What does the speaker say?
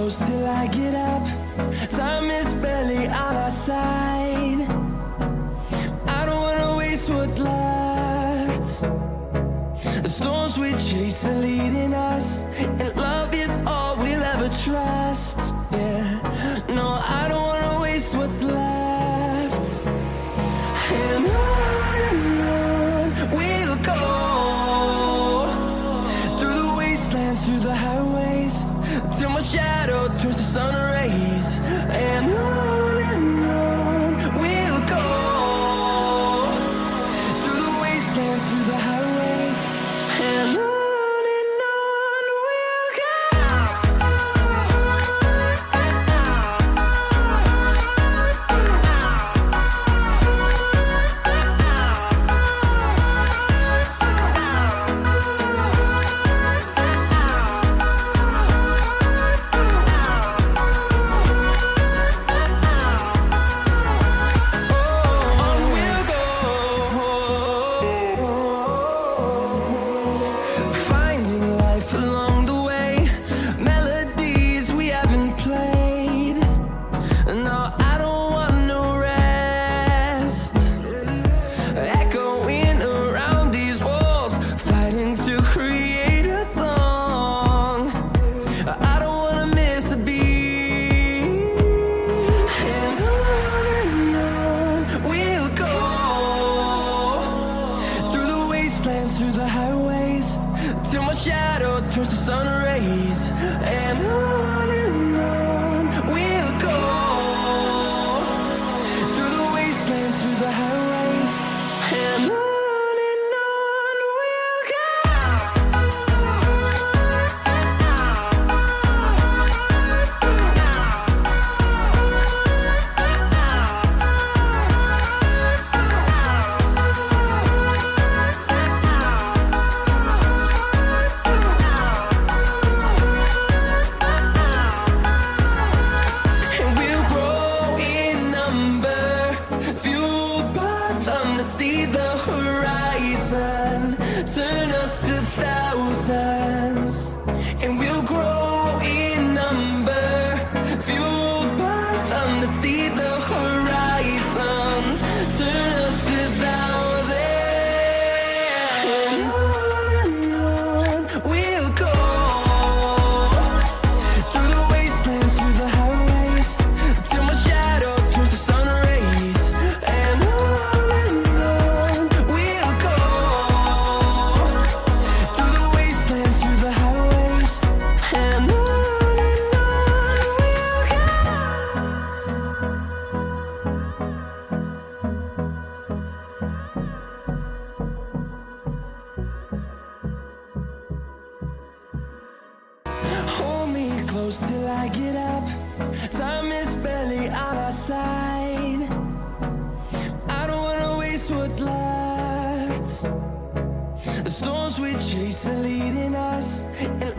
close till I get up. Time is barely on our side. I don't wanna waste what's left. The storms we chase are leading us, and love is all we'll ever trust. Yeah, no, I don't wanna waste what's left. And on we'll go, through the wastelands, through the highways, till my shadow turns to sun rays. And on we'll go, through the wastelands, through the highways, and on we'll go. Finding life along the way, melodies we haven't played. No, I don't want no rest. Echoing around these walls, fighting to create a song. I don't wanna miss a beat. And on we'll go, through the wastelands, through the highways, till my shadow turns to sun rays. And on we'll go, through the wastelands, through the highways, and on we'll go. And we'll grow in number, fueled by them to see the horizon, turn us to thousands. And we'll grow in number, fueled by them to see the horizon, turn us to thousands. And on we'll go, through the wastelands, through the highways, till my shadow turns to sun rays. And on we'll go, through the wastelands, through the highways, and on we'll go. Hold me close till I get up. Time is barely on our side. I don't wanna waste what's left. The storms we chase are leading us, and